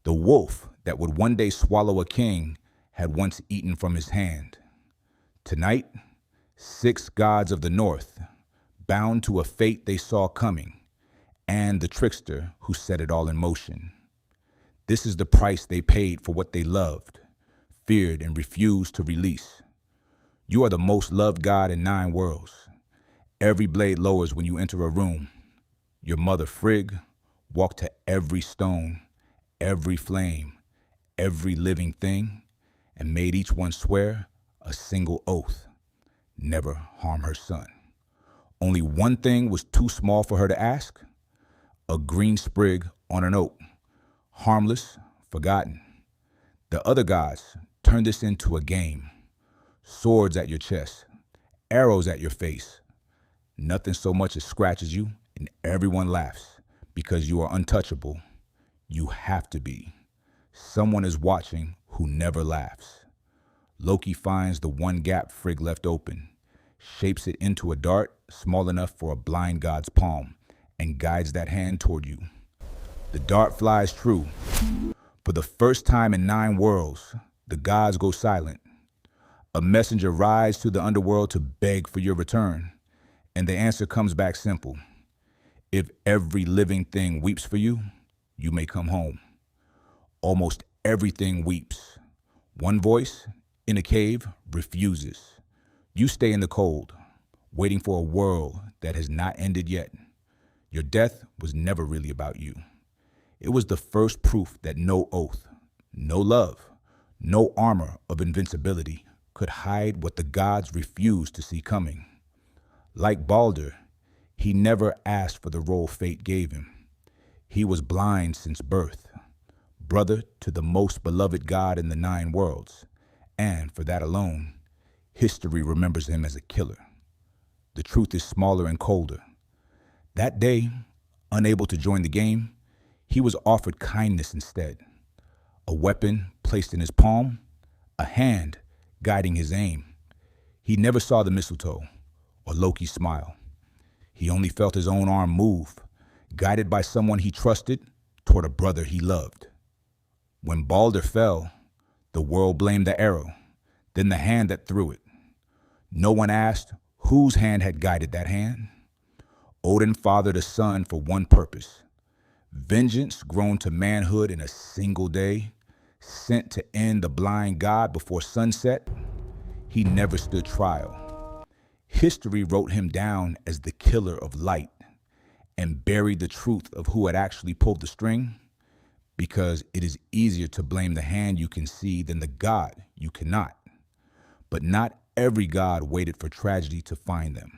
The wolf that would one day swallow a king had once eaten from his hand. Tonight, 6 gods of the north, bound to a fate they saw coming, and the trickster who set it all in motion. This is the price they paid for what they loved, feared, and refused to release. You are the most loved god in 9 worlds. Every blade lowers when you enter a room. Your mother Frigg walked to every stone, every flame, every living thing, and made each one swear a single oath: never harm her son. Only one thing was too small for her to ask: a green sprig on an oak, harmless, forgotten. The other gods turned this into a game. Swords at your chest, arrows at your face. Nothing so much as scratches you, and everyone laughs because you are untouchable. You have to be. Someone is watching who never laughs. Loki finds the one gap Frigg left open, shapes it into a dart small enough for a blind god's palm, and guides that hand toward you. The dart flies true. For the first time in 9 worlds, the gods go silent. A messenger rides to the underworld to beg for your return, and the answer comes back simple: if every living thing weeps for you, you may come home. Almost everything weeps. One voice in a cave refuses. You stay in the cold, waiting for a world that has not ended yet. Your death was never really about you. It was the first proof that no oath, no love, no armor of invincibility could hide what the gods refused to see coming. Like Baldr, he never asked for the role fate gave him. He was blind since birth, brother to the most beloved god in the 9 worlds, and for that alone, history remembers him as a killer. The truth is smaller and colder. That day, unable to join the game, he was offered kindness instead. A weapon placed in his palm, a hand guiding his aim. He never saw the mistletoe or Loki's smile. He only felt his own arm move, guided by someone he trusted toward a brother he loved. When Baldr fell, the world blamed the arrow, then the hand that threw it. No one asked whose hand had guided that hand. Odin fathered a son for one purpose: vengeance grown to manhood in a single day, sent to end the blind god before sunset. He never stood trial. History wrote him down as the killer of light and buried the truth of who had actually pulled the string, because it is easier to blame the hand you can see than the god you cannot. But not every god waited for tragedy to find them.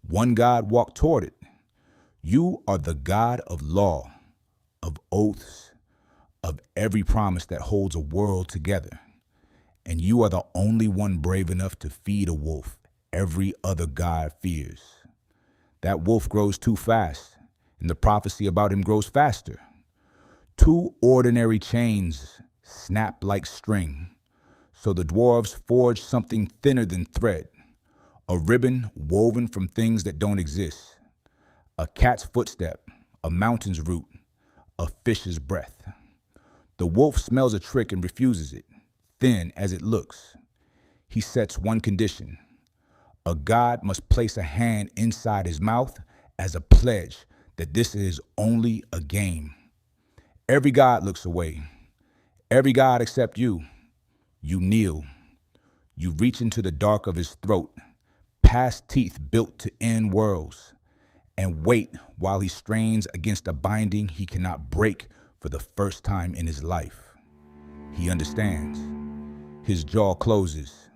One god walked toward it. You are the god of law, of oaths, of every promise that holds a world together. And you are the only one brave enough to feed a wolf every other god fears. That wolf grows too fast, and the prophecy about him grows faster. 2 ordinary chains snap like string, so the dwarves forge something thinner than thread, a ribbon woven from things that don't exist, a cat's footstep, a mountain's root, a fish's breath. The wolf smells a trick and refuses it, thin as it looks. He sets one condition: a god must place a hand inside his mouth as a pledge that this is only a game. Every god looks away. Every god except you. You kneel. You reach into the dark of his throat, past teeth built to end worlds, and wait while he strains against a binding he cannot break for the first time in his life. He understands. His jaw closes.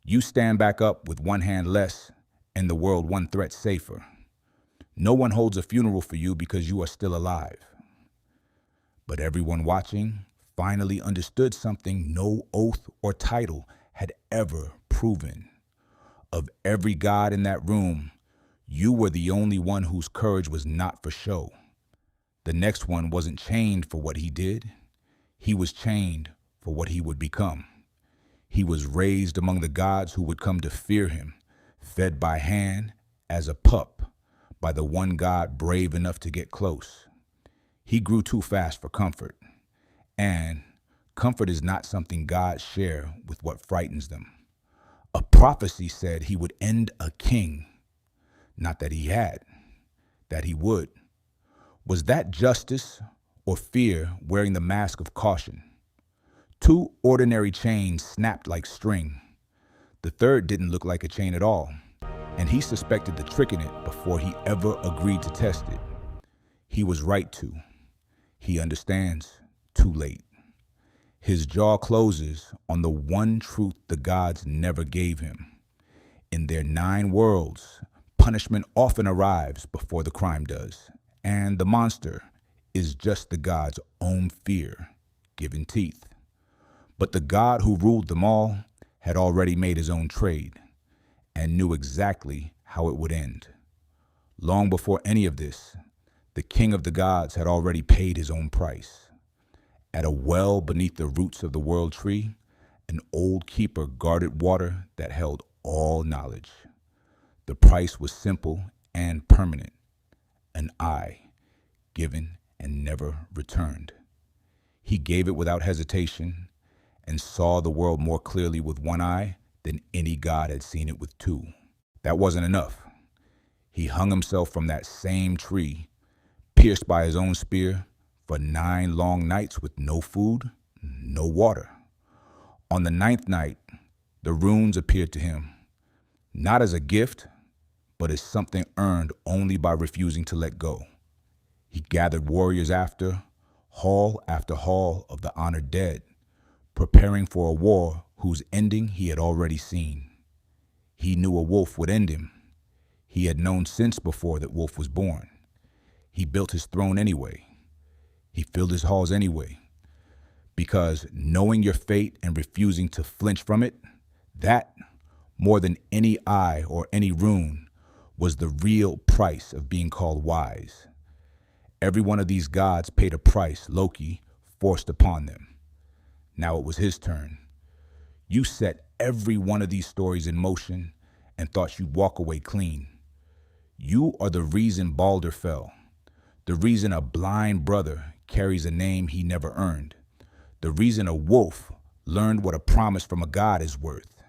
You stand back up with one hand less and the world one threat safer. No one holds a funeral for you because you are still alive. But everyone watching finally understood something no oath or title had ever proven. Of every god in that room, you were the only one whose courage was not for show. The next one wasn't chained for what he did. He was chained for what he would become. He was raised among the gods who would come to fear him, fed by hand as a pup by the one god brave enough to get close. He grew too fast for comfort, And comfort is not something gods share with what frightens them. A prophecy said he would end a king, not that he had, that he would. Was that justice or fear wearing the mask of caution? Two ordinary chains snapped like string. The third didn't look like a chain at all, and he suspected the trick in it before he ever agreed to test it. He was right to. He understands, too late. His jaw closes on the one truth the gods never gave him. In their 9 worlds, punishment often arrives before the crime does, and the monster is just the god's own fear, given teeth. But the god who ruled them all had already made his own trade, and knew exactly how it would end. Long before any of this, the king of the gods had already paid his own price. At a well beneath the roots of the world tree, an old keeper guarded water that held all knowledge. The price was simple and permanent, an eye, given and never returned. He gave it without hesitation and saw the world more clearly with one eye than any god had seen it with 2. That wasn't enough. He hung himself from that same tree, pierced by his own spear, for 9 long nights with no food, no water. On the 9th night, the runes appeared to him, not as a gift, but as something earned only by refusing to let go. He gathered warriors after hall of the honored dead, preparing for a war whose ending he had already seen. He knew a wolf would end him. He had known since before that wolf was born. He built his throne anyway. He filled his halls anyway, because knowing your fate and refusing to flinch from it, that, more than any eye or any rune, was the real price of being called wise. Every one of these gods paid a price Loki forced upon them. Now it was his turn. You set every one of these stories in motion and thought you'd walk away clean. You are the reason Baldr fell, the reason a blind brother carries a name he never earned, the reason a wolf learned what a promise from a god is worth.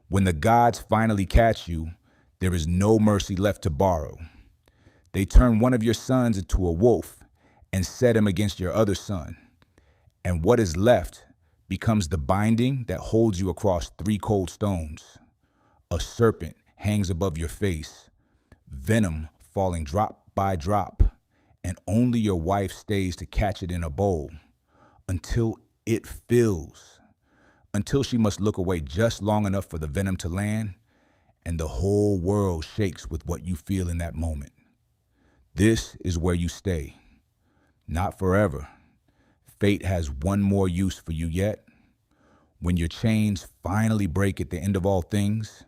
When the gods finally catch you, there is no mercy left to borrow. They turn one of your sons into a wolf and set him against your other son, and what is left becomes the binding that holds you across 3 cold stones. A serpent hangs above your face, venom falling drop by drop, and only your wife stays to catch it in a bowl until it fills, until she must look away just long enough for the venom to land, and the whole world shakes with what you feel in that moment. This is where you stay. Not forever. Fate has one more use for you yet. When your chains finally break at the end of all things,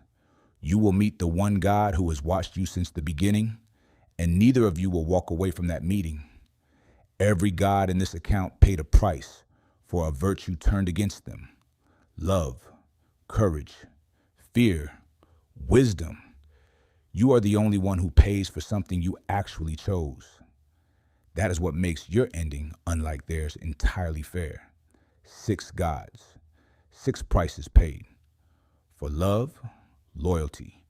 you will meet the one God who has watched you since the beginning, and neither of you will walk away from that meeting. Every god in this account paid a price for a virtue turned against them. Love, courage, fear, wisdom. You are the only one who pays for something you actually chose. That is what makes your ending, unlike theirs, entirely fair. 6 gods, 6 prices paid. For love, loyalty,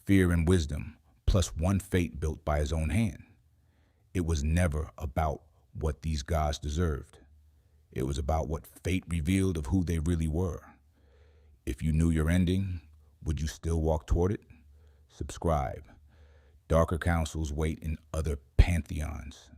fear, and wisdom, plus 1 fate built by his own hand. It was never about what these gods deserved. It was about what fate revealed of who they really were. If you knew your ending, would you still walk toward it? Subscribe. Darker councils wait in other pantheons.